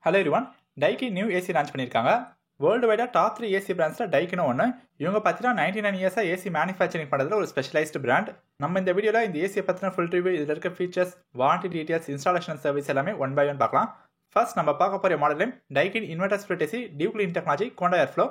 Hello everyone, டைக்கின் new AC launch பண்ணியிருக்காங்க. World வைடாக top 3 AC பிராண்ட்ஸில் டைக்கினும் ஒன்று. இவங்க பார்த்தீங்கன்னா 99 இயர்ஸாக ஏசி மேனுஃபேக்சரிங் பண்ணுறதுல ஒரு ஸ்பெஷலைஸ்டு பிராண்ட். நம்ம இந்த வீடியோவில் இந்த ஏசியை பற்றின ஃபுல் ரிவ்யூ, இதில் இருக்க features, warranty details, installation service எல்லாமே ஒன் பை ஒன் பார்க்கலாம். ஃபர்ஸ்ட் நம்ம பார்க்க போகிற model name Daikin inverter split AC dew clean technology கோண்டா ஏர்ஃப்ளோ.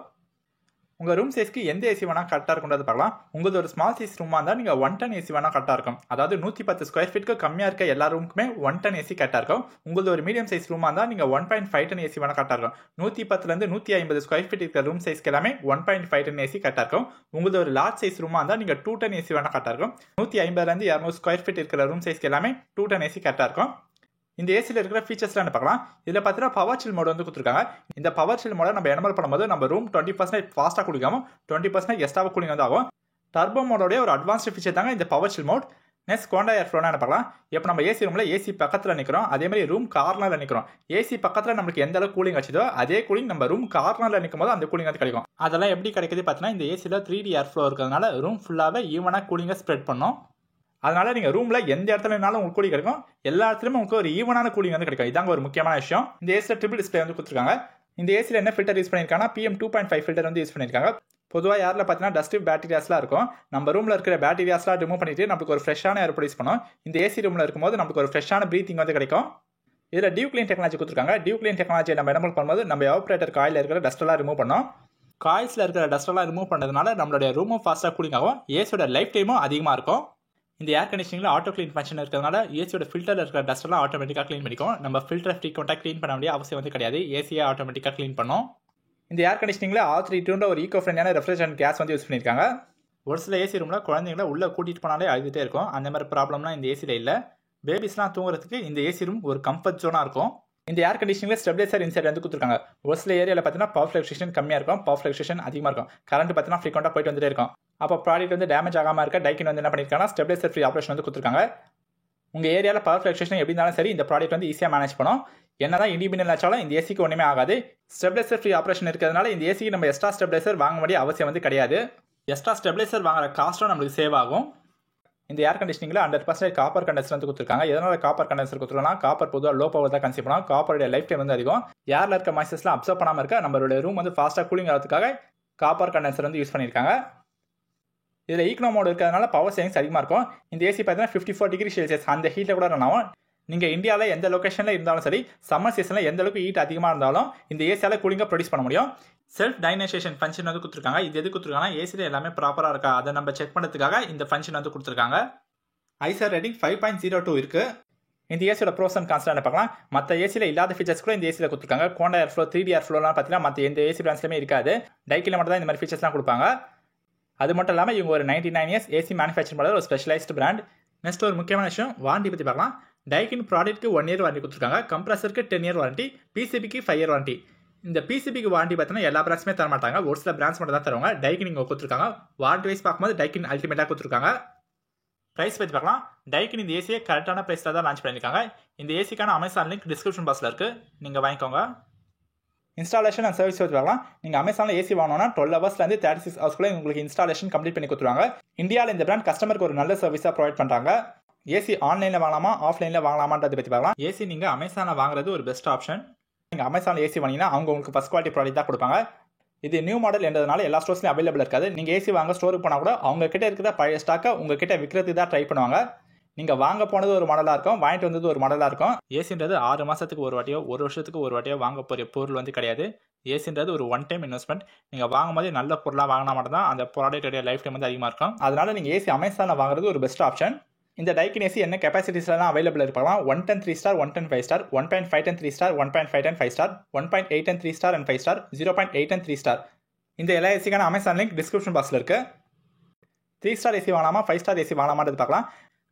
உங்கள் ரூம் சைஸ்க்கு எந்த ஏசி வேணால் கரெக்டாக இருக்கும்ன்றது பார்க்கலாம். உங்களுக்கு ஒரு ஸ்மால் சைஸ் ரூமாக இருந்தால் நீங்கள் 110 ஏசி வேணால் கரெக்டாக இருக்கும். அதாவது 110 ஸ்கொயர் ஃபீட்டுக்கு கம்மியாக இருக்க எல்லா ரூமுக்குமே 110 ஏசி கரெக்டாக இருக்கும். உங்களுக்கு ஒரு மீடியம் சைஸ் ரூமாக இருந்தால் நீங்கள் 1.5 டன் ஏசி வேணால் கரெக்டாக இருக்கும். 110 150 ஸ்கொயர் ஃபீட் இருக்கிற ரூம் சைஸ்க்கு எல்லாமே 1.5 டன் ஏசி கரெக்டாக இருக்கும். உங்களுக்கு ஒரு லார்ஜ் சைஸ் ரூமாக இருந்தால் நீங்கள் 2 டன் ஏசி வேணால் கரெக்டாக இருக்கும். 150 200 ஸ்கொயர் ஃபீட் இருக்கிற ரூம் சைஸ்க்கு எல்லாமே 2 டன் ஏசி கரெக்டாக இருக்கும். இந்த ஏசியில் இருக்கிற ஃபீச்சர்ஸ்லாம் பார்க்கலாம். இதில் பார்த்தீங்கன்னா பவர் சில் மோட் வந்து கொடுத்துருக்காங்க. இந்த பவர் சில் மோட நம்ம எனபிள் பண்ணும்போது நம்ம ரூம் 20% ஃபாஸ்ட்டாக குளிக்காமல் 20% எக்ஸ்ட்ராவாக கூலிங் வந்து ஆகும். டர்போ மோடோடைய ஒரு அட்வான்ஸ்டு ஃபீச்சர் தாங்க இந்த பவர் சில் மோட். நெக்ஸ்ட் கோண்டா ஏர்ஃப்ளோனா பார்க்கலாம். இப்போ நம்ம ஏசி ரூமில் ஏசி பக்கத்தில் நிற்கிறோம், அதே மாதிரி ரூம் கார்னரில் நிற்கிறோம். ஏசி பக்கத்தில் நம்மளுக்கு எந்த அளவுக்கு கூலிங் வச்சதோ அதே கூலிங் நம்ம ரூம் கார்னரில் நிற்கும் போது அந்த கூலிங் வந்து கிடைக்கும். அதெல்லாம் எப்படி கிடைக்குது பார்த்தீங்கன்னா, இந்த ஏசியில் 3D ஏர்ஃப்ளோ இருக்கிறதுனால ரூம் ஃபுல்லாகவே ஈவனாக கூலிங்கை ஸ்ப்ரெட் பண்ணும். அதனால நீங்கள் ரூமில் எந்த இடத்துலனாலும் உங்களுக்கு கூலிங் கிடைக்கும். எல்லா இடத்துலையுமே உங்களுக்கு ஒரு ஈவனான கூலிங் வந்து கிடைக்கும். இதாங்க ஒரு முக்கியமான விஷயம். இந்த ஏசியில் ட்ரிபிள் டிஸ்பிளே வந்து கொடுத்துருக்காங்க. இந்த ஏசியில் என்ன ஃபில்டர் யூஸ் பண்ணியிருக்காங்கன்னா PM 2.5 ஃபில்டர் வந்து யூஸ் பண்ணியிருக்காங்க. பொதுவாக யாரில் பார்த்தீங்கன்னா டஸ்ட் பேக்டீரியாஸ்லாம் இருக்கும். நம்ம ரூமில் இருக்கிற பேக்டீரியாஸ்லாம் ரிமூவ் பண்ணிட்டு நம்மளுக்கு ஒரு ஃப்ரெஷ்ஷான ஏர் ப்ரொடியூஸ் பண்ணும். இந்த ஏசி ரூமில் இருக்கும்போது நம்மளுக்கு ஒரு ஃப்ரெஷ்ஷான ப்ரீத்திங் வந்து கிடைக்கும். இதில் டியூ கிளீன் டெக்னாலஜி கொடுத்துருக்காங்க. டியூ கிளீன் டெக்னாலஜி நம்ம எனபிள் பண்ணும்போது நம்ம எவாப்ரேட்டர் காயில் இருக்கிற டஸ்ட்டெல்லாம் ரிமூவ் பண்ணோம். காயில்ஸில் இருக்கிற டஸ்ட்டெல்லாம் ரிமூவ் பண்ணதுனால நம்மளுடைய ரூமும் ஃபாஸ்ட்டாக கூலிங் ஆகும். ஏசியோட லைஃப் டைமும் அதிகமாக இருக்கும். இந்த ஏர் கண்டிஷனிங்கில் ஆட்டோ க்ளீன் ஃபங்க்ஷன் இருக்கிறதுனால ஏசியோட ஃபில்டரில் இருக்கிற டஸ்ட்டெல்லாம் ஆட்டோமேட்டிக்காக க்ளீன் பண்ணிக்கும். நம்ம ஃபில்டர் ஃப்ரீக்வெண்ட்டாக க்ளீன் பண்ண வேண்டிய அவசியம் வந்து கிடையாது. ஏசியை ஆட்டோமேட்டிக்காக க்ளீன் பண்ணும். இந்த ஏர் கண்டிஷனிங்கில் R32 ஒரு ஈகோ ஃப்ரெண்ட்லியான ரெஃப்ரிஜரன்ட் கேஸ் வந்து யூஸ் பண்ணியிருக்காங்க. ஒரு சில ஏசி ரூமில் குழந்தைங்கள உள்ளே கூட்டிகிட்டு போனாலே அழுதுகிட்டே இருக்கும். அந்த மாதிரி ப்ராப்ளம்லாம் இந்த ஏசியில் இல்லை. பேபிஸ்லாம் தூங்குறதுக்கு இந்த ஏசி ரூம் ஒரு கம்ஃபர்ட் ஜோனாக இருக்கும். இந்த ஏர் கண்டிஷனிங்கில் ஸ்டெபிலைசர் இன்சைட் வந்து கொடுத்துருக்காங்க. ஒரு சில ஏரியாவில் பார்த்தீங்கன்னா பவர் ஃப்ளக்சுவேஷன் கம்மியாக இருக்கும், பவர் ஃப்ளக்சுவேஷன் அதிகமாக இருக்கும். கரண்ட் பார்த்தீங்கன்னா ஃப்ரீக்வெண்ட்டாக போயிட்டு வந்துட்டே இருக்கும். அப்போ ப்ராடக்ட் வந்து டேமேஜ் ஆகாமல் இருக்க டைக்கின் வந்து என்ன பண்ணியிருக்காங்கன்னா ஸ்டெபிலைசர் ஃப்ரீ ஆப்ரேஷன் வந்து கொடுத்துருக்காங்க. உங்கள் ஏரியாவில் பவர் ஃப்ளக்சுவேஷன் எப்படி இருந்தாலும் சரி இந்த ப்ராடக்ட் வந்து ஈஸியாக மேனேஜ் பண்ணும். என்னதான் இண்டிபெண்டன்ட் ஆச்சாலும் இந்த ஏசிக்கு ஒன்றுமே ஆகாது. ஸ்டெபிலைசர் ஃப்ரீ ஆப்ரேஷன் இருக்கிறதுனால இந்த ஏசிக்கு நம்ம எக்ஸ்ட்ரா ஸ்டெபிலைசர் வாங்க வேண்டிய அவசியம் வந்து கிடையாது. எக்ஸ்ட்ரா ஸ்டெபிலைசர் வாங்குற காஸ்ட்டும் நம்மளுக்கு சேவ் ஆகும். இந்த ஏர் கண்டிஷனிங்கில் 100% காப்பர் கண்டென்சர் வந்து கொடுத்துருக்காங்க. எதனால் காப்பர் கண்டென்சர் கொடுத்துருக்காங்கன்னா, காப்பர் பொதுவாக லோ பவர் தான் கன்சியூம் பண்ணலாம். காப்பருடைய லைஃப் டைம் வந்து அதிகம். ஏரில் இருக்க மாய்ச்சர்ஸ்லாம் அப்சர்வ் பண்ணாமல் இருக்க நம்மளுடைய ரூம் வந்து ஃபாஸ்ட்டாக கூலிங் ஆகிறதுக்காக காப்பர் கண்டென்சர் வந்து யூஸ் பண்ணியிருக்காங்க. இதில் ஈக்னோ மோட் இருக்கிறதுனால பவர் சேவிங்ஸ் அதிகமாக இருக்கும். இந்த ஏசி பார்த்தீங்கன்னா 54 டிகிரி செல்சியஸ் அந்த ஹீட்டில் கூட ரன் ஆகும். நீங்கள் இந்தியாவில் எந்த லொக்கேஷனில் இருந்தாலும் சரி, சம்மர் சீசனில் எந்த அளவுக்கு ஹீட் அதிகமாக இருந்தாலும் இந்த ஏசியால் கூலிங்காக ப்ரொடியூஸ் பண்ண முடியும். செல்ஃப் டைனேஷன் ஃபங்க்ஷன் வந்து கொடுத்துருக்காங்க. இது எது கொடுத்துருக்காங்கன்னா, ஏசியில் எல்லாமே ப்ராப்பராக இருக்கா அதை நம்ம செக் பண்ணுறதுக்காக இந்த ஃபங்க்ஷன் வந்து கொடுத்துருக்காங்க. ஐசர் ரேட்டிங் 5.02 இருக்குது. இந்த ஏசியோட ப்ரோஸ் அண்ட் கான்ஸ் பார்க்கலாம். மற்ற ஏசியில் இல்லாத ஃபீச்சர்ஸ் கூட இந்த ஏசியில் கொடுத்துருக்காங்க. கோண்டா ஏர்ஃப்ளோ 3D ஏர்ஃப்ளோலாம் பார்த்தீங்கன்னா மற்ற எந்த ஏசி பிராண்ட்ஸ்லையுமே இருக்காது. டைக்கில் மட்டும் தான் இந்த மாதிரி ஃபீச்சர்ஸ்லாம் கொடுப்பாங்க. அது மட்டும் இல்லாமல் இவங்க ஒரு 99 இயர்ஸ் ஏசி மேனுஃபேக்சர் பண்ணுற ஒரு ஸ்பெஷலைஸ்டு பிராண்ட். நெக்ஸ்ட் ஒரு முக்கியமான விஷயம், வாரண்டி பற்றி பார்க்கலாம். டைக்கின் ப்ராடக்ட்க்கு 1 இயர் வாரண்டி கொடுத்துருக்காங்க. கம்ப்ரஸருக்கு 10 இயர் வாரண்டி, PCBக்கு 5 இயர் வாரண்டி. இந்த PCBக்கு வாரண்டி பார்த்தீங்கன்னா எல்லா பிராண்ட்ஸுமே தர மாட்டாங்க, ஒரு சில பிராண்ட்ஸ் மட்டும் தான் தருவாங்க. டைக்கின் இங்கே கொடுத்துருக்காங்க. வாரண்டி வைஸ் பார்க்கும்போது டைக்கின் அல்டிமேட்டாக கொடுத்துருக்காங்க. ப்ரைஸ் பற்றி பார்க்கலாம். டைக்கின் இந்த ஏசியை கரெக்டான ப்ரைஸில் தான் லான்ச் பண்ணியிருக்காங்க. இந்த ஏசிக்கான அமேசான் லிங்க் டிஸ்கிரிப்ஷன் பாக்ஸில் இருக்குது, நீங்கள் வாங்கிக்கோங்க. இன்ஸ்டாலேஷன் அண்ட் சர்வீஸ் பற்றி பார்க்கலாம். நீங்கள் அமேசானில் ஏசி வாங்கினோன்னா 12 ஹவர்ஸ்லேருந்து 36 ஹவர்ஸ்க்குள்ளே உங்களுக்கு இன்ஸ்டாலேஷன் கம்ப்ளீட் பண்ணி கொடுத்துருவாங்க. இந்தியாவில் இந்த பிராண்ட் கஸ்டமருக்கு ஒரு நல்ல சர்வீஸாக ப்ரொவைட் பண்ணுறாங்க. ஏசி ஆன்லைனில் வாங்கலாமா ஆஃப்லைனில் வாங்கலாமான்றதை பற்றி பார்க்கலாம். ஏசி நீங்கள் அமேசானில் வாங்குறது ஒரு பெஸ்ட் ஆப்ஷன். நீங்கள் அமேசானில் ஏசி வாங்கினா அவங்க உங்களுக்கு ஃபஸ்ட் குவாலிட்டி ப்ராடக்ட் தான் கொடுப்பாங்க. இது நியூ மாடல் என்றதுனால எல்லா ஸ்டோர்ஸ்லையும் அவைலபிள் இருக்காது. நீங்கள் ஏசி வாங்க ஸ்டோருக்கு போனால் கூட அவங்க கிட்ட இருக்கிற பழைய ஸ்டாக்கை உங்ககிட்ட விற்கிறதுக்கு தான் ட்ரை பண்ணுவாங்க. நீங்கள் வாங்க போனது ஒரு மாடலாக இருக்கும், வாங்கிட்டு வந்தது ஒரு மாடலாக இருக்கும். ஏசின்றது 6 மாதத்துக்கு ஒரு வாட்டியோ 1 வருஷத்துக்கு ஒரு வாட்டியோ வாங்க போகிற பொருள் வந்து கிடையாது. ஏசின்றது ஒரு ஒன் டைம் இன்வெஸ்ட்மெண்ட். நீங்கள் வாங்கும் போது நல்ல பொருளாக வாங்கினா மட்டும் தான் அந்த ப்ராடக்டோடைய லைஃப் டைம் வந்து அதிகமாக இருக்கும். அதனால நீங்கள் ஏசி அமேசானில் வாங்குறது ஒரு பெஸ்ட் ஆப்ஷன். இந்த டைக்கின் ஏசி என்ன கெப்பாசிட்டிஸ்லாம் அவைலபிள் இருப்பாங்க. 110 3 star, 110 5 star, 1.5 10 3 star, 1.5 10 5 star, 1.8 10 3 star and 5 star, 0.8 10 3 star. இந்த எல்லா ஏசிக்கான அமேசான் லிங்க் டிஸ்கிரிப்ஷன் பாக்ஸில் இருக்குது. 3 ஸ்டார் ஏசி வாங்கலாமா 5 ஸ்டார் ஏசி வாங்கலாமான்றது பார்க்கலாம்.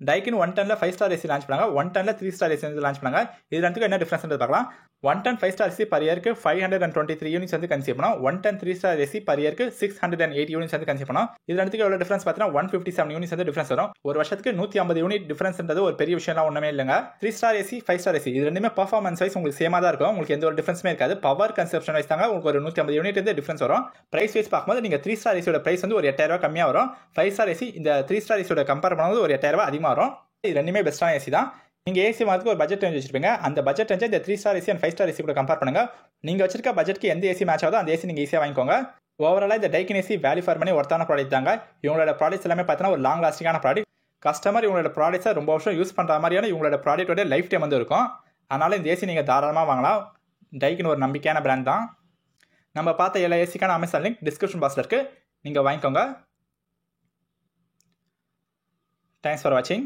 டைக்கின் 110ல் 5 ஸ்டார் ஏசி லான்ச் பண்ணாங்க, 110ல் 3 ஸ்டார் ஏசி வந்து லான்ச் பண்ணாங்க. இது ரெண்டுக்கும் என்ன டிஃபரன்ஸ் பார்க்கலாம். 110 5 ஸ்டார் ஏசி பர் இயருக்கு 523 யூனிட்ஸ் வந்து கன்சியூம் பண்ணோம். 110 3 ஸ்டார் ஏசி பர் இயருக்கு 680 யூனிட்ஸ் வந்து கன்சியூம் பண்ணோம். இது ரெண்டுக்கு எவ்வளோ டிஃபரன்ஸ் பார்த்தீங்கன்னா 157 யூனிட்ஸ் வந்து டிஃபரன்ஸ் வரும். ஒரு வருஷத்துக்கு 150 யூனிட் டிஃபரன்ஸ்ன்றது ஒரு பெரிய விஷயம்லாம் ஒன்றுமே இல்லைங்க. 3 ஸ்டார் ஏசி 5 ஸ்டார் ஏசி இது ரெண்டுமே பர்ஃபார்மன்ஸ் வைஸ் உங்களுக்கு சேமாக தான் இருக்கும். உங்களுக்கு எந்த ஒரு டிஃபரன்ஸுமே இருக்காது. பவர் கன்சப்ஷன் வைஸ் தாங்க உங்களுக்கு ஒரு 150 யூனிட் வந்து டிஃபரன்ஸ் வரும். பிரைஸ் வைஸ் பார்க்கும்போது நீங்கள் 3 ஸ்டார் ஏசியோட பிரைஸ் வந்து ஒரு 8000 கம்மியாக வரும். 5 ஸ்டார் ஏசி இந்த 3 ஸ்டார் ஏசியோட கம்பேர் பண்ணும்போது ஒரு 8000 அதிகமாக வரும். இது ரெண்டுமே பெஸ்ட்டான ஏசி தான். நீங்கள் ஏசி வாங்குறதுக்கு ஒரு பட்ஜெட் ரேஞ்ச் வச்சிருப்பீங்க. அந்த பட்ஜெட் ரேஞ்சை இந்த 3 star AC and 5 star AC கூட கம்பேர் பண்ணுங்க. நீங்கள் வச்சிருக்க பட்ஜெட்க்கு எந்த ஏசி மேட்ச் ஆகுதோ அந்த ஏசி நீங்கள் ஈஸியாக வாங்கிக்கோங்க. ஓவராலாக இந்த Daikin AC value for money ஒர்த்தான ப்ராடக்ட் தாங்க. இவங்களோட ப்ராடக்ட்ஸ் எல்லாமே பார்த்தீங்கன்னா ஒரு லாங் லாஸ்டிங்கான ப்ராடக்ட். கஸ்டமர் இவங்களோட ப்ராடக்ட்ஸை ரொம்ப வருஷம் யூஸ் பண்ணுற மாதிரியான இவங்களோட ப்ராடக்ட்டோட லைஃப் டைம் வந்து இருக்கும். அதனால் இந்த ஏசி நீங்கள் தாராளமாக வாங்கலாம். டைக்கின் ஒரு நம்பிக்கையான பிராண்ட் தான். நம்ம பார்த்த எல்லா ஏசிக்கான அமேசான் லிங்க் டிஸ்கிரிப்ஷன் பாக்ஸில் இருக்குது, நீங்கள் வாங்கிக்கோங்க. தேங்க்ஸ் ஃபார் வாட்சிங்.